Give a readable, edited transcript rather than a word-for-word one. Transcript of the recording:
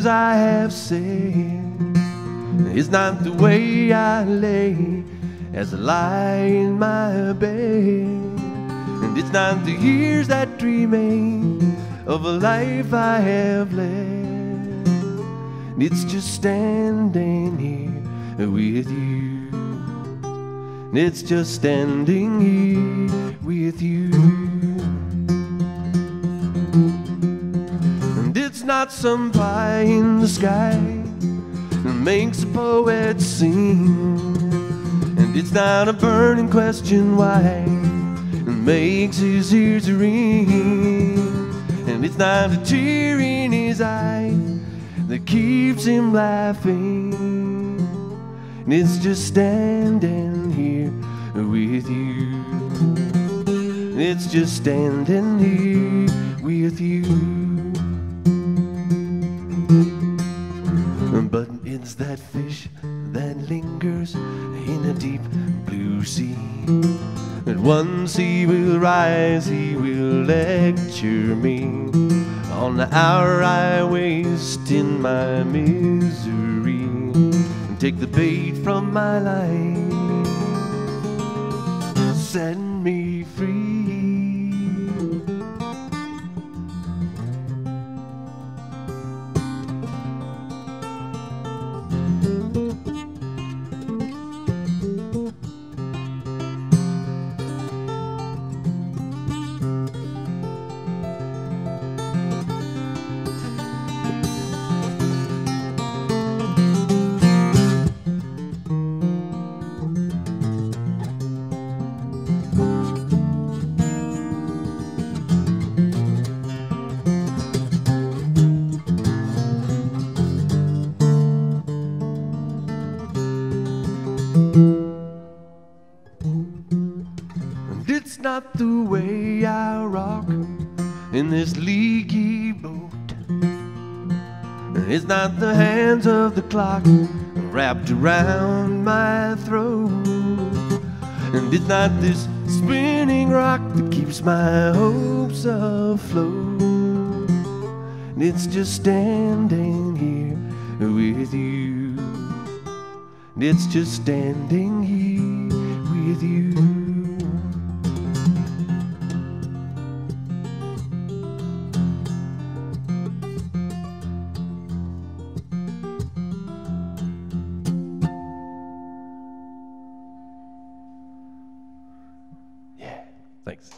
I have said. It's not the way I lay as I lie in my bed, and it's not the years that remain of a life I have led. It's just standing here with you. It's just standing here with you. And it's not some pie in the sky that makes a poet sing, and it's not a burning question why it makes his ears ring, and it's not a tear in his eye that keeps him laughing. And it's just standing here with you. It's just standing here with you. But it's that fish that lingers in a deep blue sea, and once he will rise, he will lecture me on the hour I waste in my misery, and take the bait from my line, set me free. And it's not the way I rock in this leaky boat, and it's not the hands of the clock wrapped around my throat, and it's not this spinning rock that keeps my hopes afloat. And it's just standing here with you. And it's just standing here with you. Yeah, thanks.